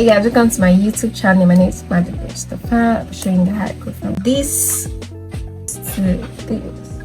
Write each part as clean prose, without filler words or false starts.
Hey guys, welcome to my YouTube channel. My name is Magic Esther. I'm showing you how I go from this to this.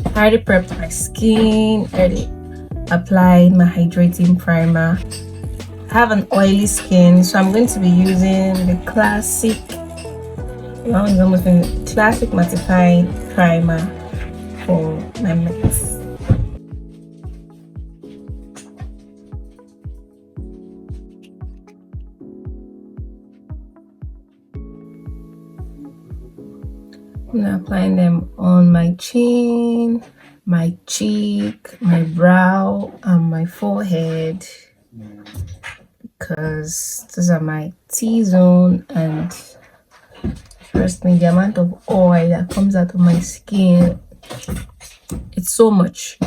I already prepped my skin. I already applied my hydrating primer. I have an oily skin, so I'm going to be using the classic mattifying primer for my mix. I'm applying them on my chin, my cheek, my brow, and my forehead, because these are my T-zone, and trust me, the amount of oil that comes out of my skin, it's so much.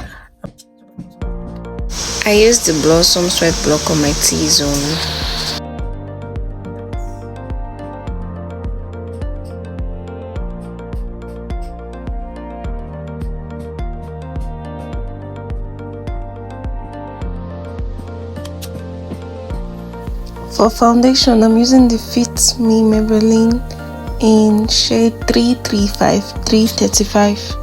I used the Blossom Sweat Block on my T-zone. For foundation, I'm using the Fit Me Maybelline in shade 335.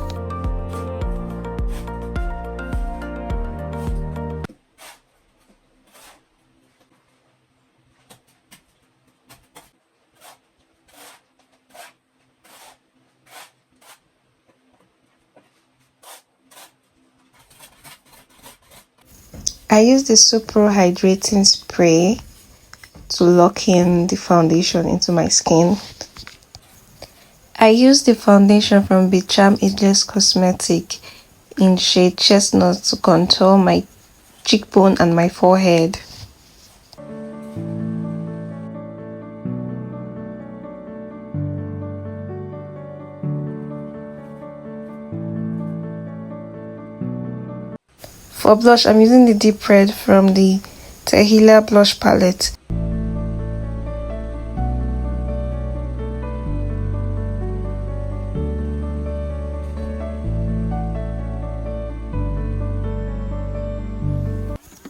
I use the Soopro Hydrating Spray to lock in the foundation into my skin. I use the foundation from Beecharm Ageless Cosmetic in shade Chestnut to contour my cheekbone and my forehead. For blush, I'm using the Deep Red from the Tehila Blush Palette.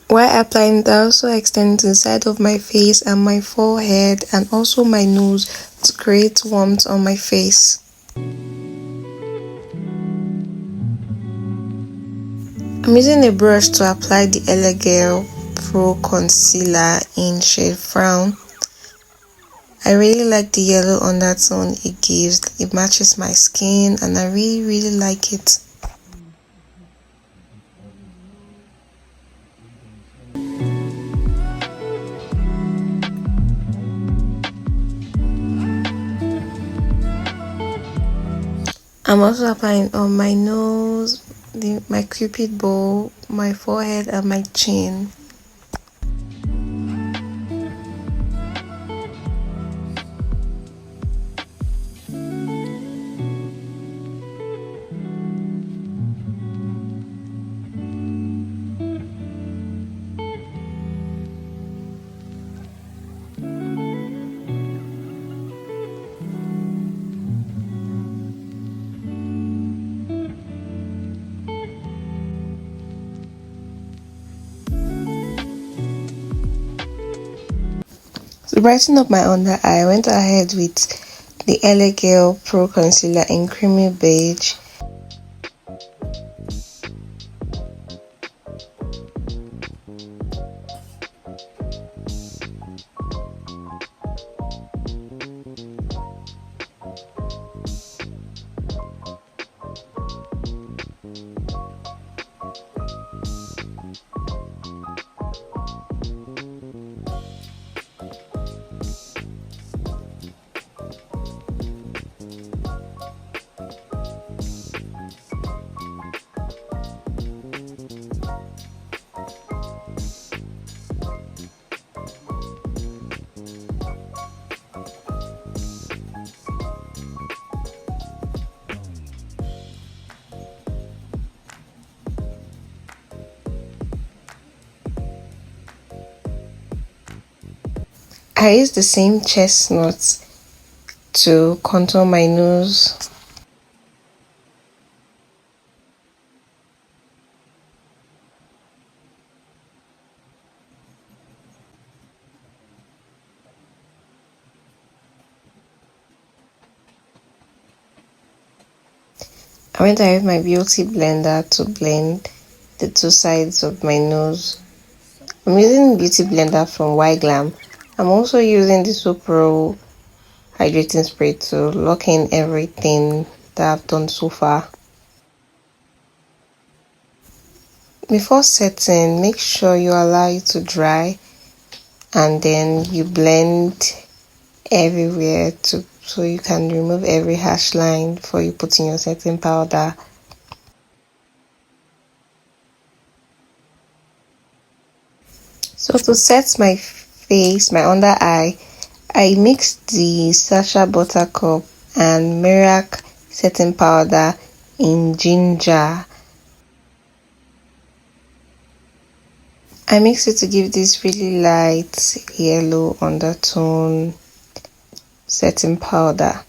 While applying it, I also extend to the side of my face and my forehead and also my nose to create warmth on my face. I'm using a brush to apply the Lagirl Pro Concealer in shade Fawn. I really like the yellow undertone it gives. It matches my skin and I really like it. I'm also applying it on my nose, my cupid bow, my forehead and my chin. To brighten up my under eye, I went ahead with the Lagirl Pro Concealer in creamy beige. I use the same chestnut to contour my nose. I went ahead with my beauty blender to blend the two sides of my nose. I'm using beauty blender from Glam. I'm also using the Soopro hydrating spray to lock in everything that I've done so far. Before setting, make sure you allow it to dry and then you blend everywhere so you can remove every harsh line before you put in your setting powder. So to set my face, my under eye, I mixed the Sacha Buttercup and Mirac setting powder in ginger. I mixed it to give this really light yellow undertone setting powder.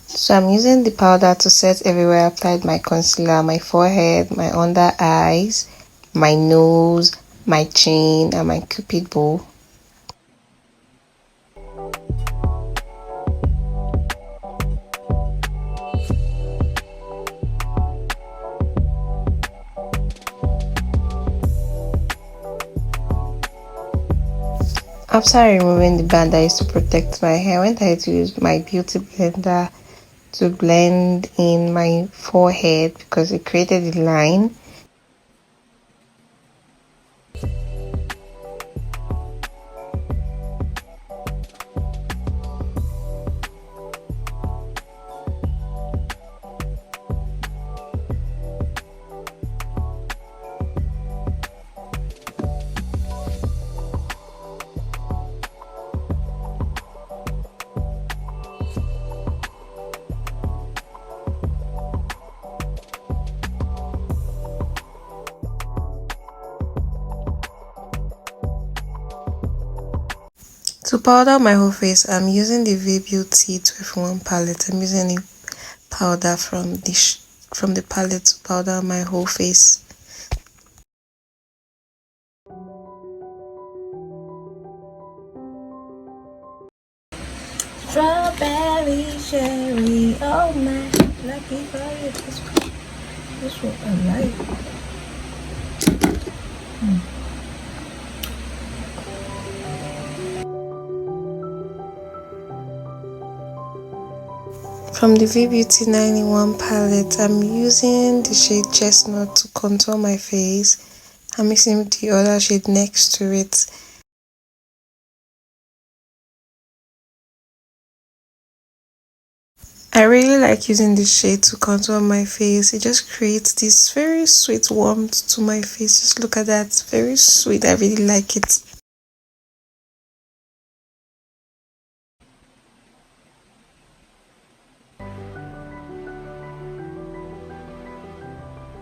So I'm using the powder to set everywhere I applied my concealer, my forehead, my under eyes, my nose, my chin, and my cupid bow. After removing the band I used to protect my hair, I went ahead to use my beauty blender to blend in my forehead because it created a line. To powder my whole face, I'm using the Veebeauty 12-in-1 palette. I'm using a powder from the palette to powder my whole face. Strawberry, cherry, oh my, lucky for you. This one I like. From the Veebeauty 9-in-1 palette, I'm using the shade Chestnut to contour my face. I'm mixing with the other shade next to it. I really like using this shade to contour my face. It just creates this very sweet warmth to my face. Just look at that. Very sweet. I really like it.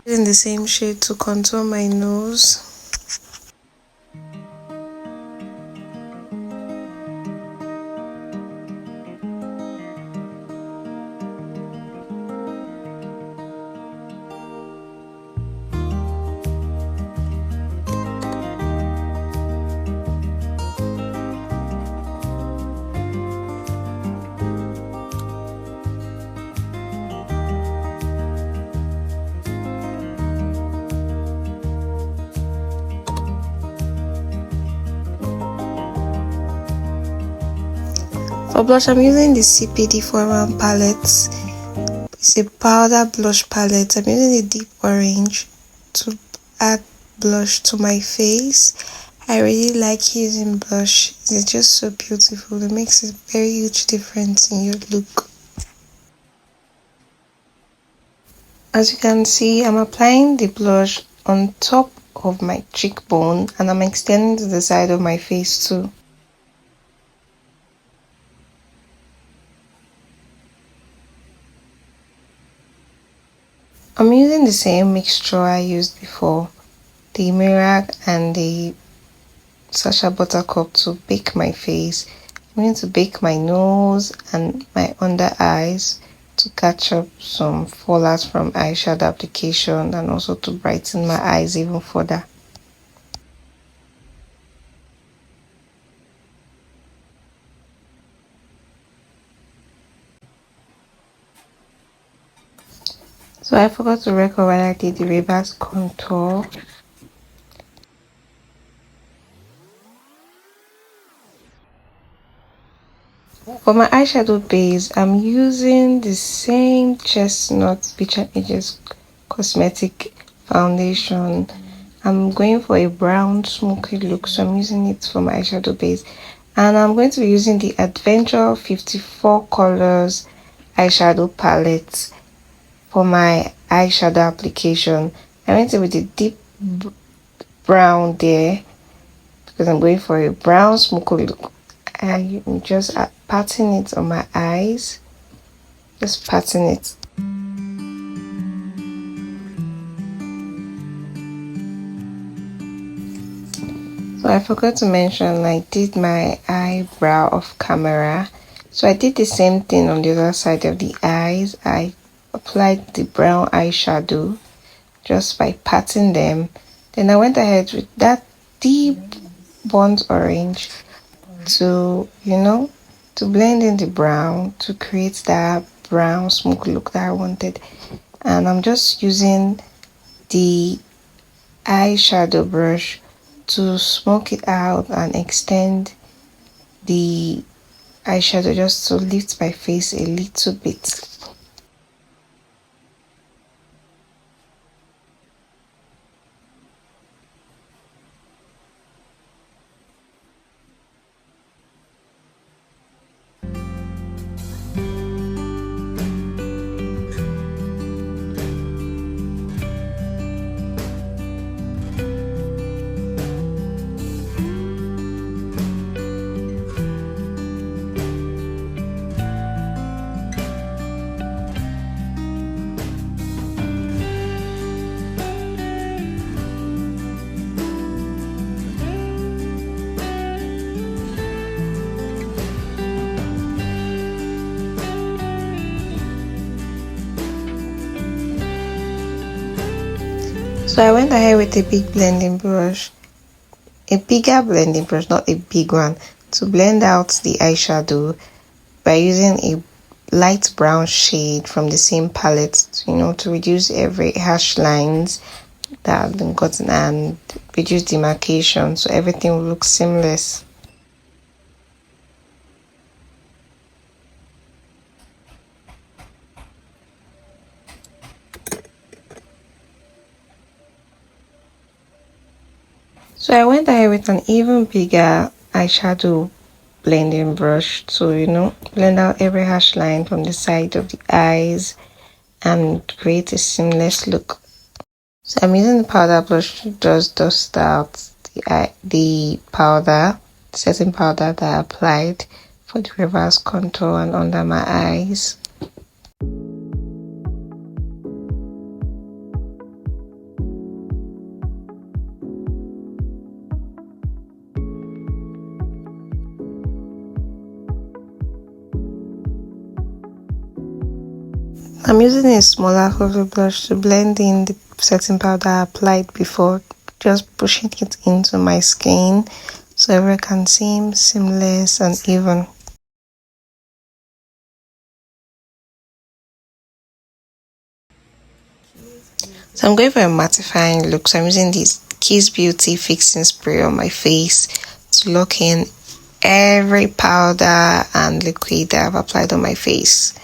Using the same shade to contour my nose. For blush, I'm using the CPD 4-in-1 palette. It's a powder blush palette. I'm using the deep orange to add blush to my face. I really like using blush. It's just so beautiful. It makes a very huge difference in your look. As you can see, I'm applying the blush on top of my cheekbone and I'm extending to the side of my face too. I'm using the same mixture I used before, the Mirac and the Sacha Buttercup to bake my face. I'm going to bake my nose and my under eyes to catch up some fallout from eyeshadow application and also to brighten my eyes even further. So I forgot to record when I did the reverse contour. For my eyeshadow base, I'm using the same chestnut Beecharm Ageless cosmetic foundation. I'm going for a brown smoky look, so I'm using it for my eyeshadow base. And I'm going to be using the Adventure 54 colors eyeshadow palette for my eyeshadow application. I went with the deep brown there because I'm going for a brown smoky look. I'm just patting it on my eyes, just patting it. So I forgot to mention I did my eyebrow off camera. So I did the same thing on the other side of the eyes. I applied the brown eyeshadow just by patting them. Then I went ahead with that deep burnt orange to, to blend in the brown to create that brown smoke look that I wanted. And I'm just using the eyeshadow brush to smoke it out and extend the eyeshadow just to lift my face a little bit. So I went ahead with a big blending brush, a bigger blending brush, not a big one, to blend out the eyeshadow by using a light brown shade from the same palette, to reduce every harsh lines that have been gotten and reduce demarcation so everything will look seamless. So I went ahead with an even bigger eyeshadow blending brush to, blend out every harsh line from the side of the eyes and create a seamless look. So I'm using the powder brush to just dust out the powder, setting powder that I applied for the reverse contour and under my eyes. I'm using a smaller fluffy brush to blend in the setting powder I applied before, just pushing it into my skin so everyone can seem seamless and even. So I'm going for a mattifying look, so I'm using this Kiss Beauty fixing spray on my face to lock in every powder and liquid that I've applied on my face.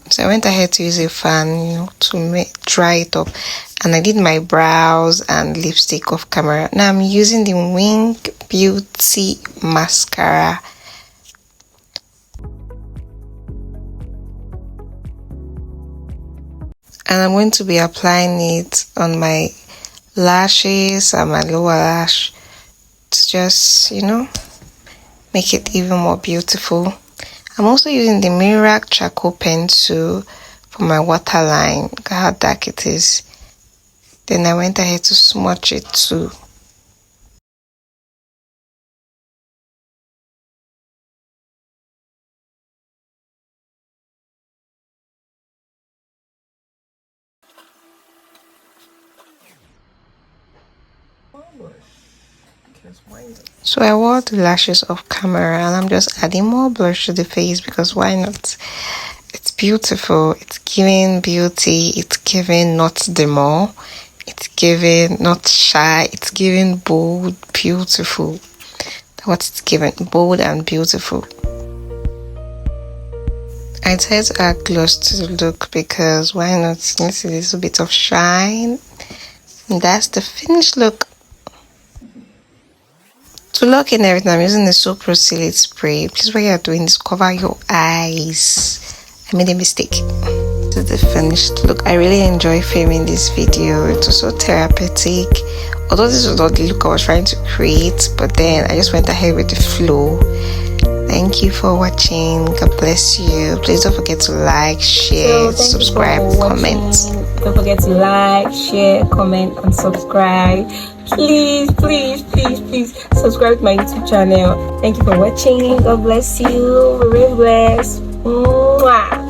So I went ahead to use a fan, to dry it up, and I did my brows and lipstick off camera. Now I'm using the Beecharm mascara. And I'm going to be applying it on my lashes and my lower lash to just, make it even more beautiful. I'm also using the Mirac charcoal pencil for my waterline. Look at how dark it is. Then I went ahead to smudge it too. lashes. Why not? So I wore the lashes off camera and I'm just adding more blush to the face because why not? It's beautiful. It's giving beauty. It's giving not demure. It's giving not shy. It's giving bold, beautiful. That's what it's giving. Bold and beautiful. I tried to add gloss to the look because why not? Let's see a little bit of shine. And that's the finished look. To lock in everything, I'm using the Soopro Seal spray. Please, what you're doing is cover your eyes. I made a mistake. This is the finished look. I really enjoy filming this video. It was so therapeutic. Although this was not the look I was trying to create, but then I just went ahead with the flow. Thank you for watching. God bless you. Please don't forget to like, share, subscribe, comment. Don't forget to like, share, comment, and subscribe. Please subscribe to my YouTube channel. Thank you for watching. God bless you. We're really blessed. Mwah.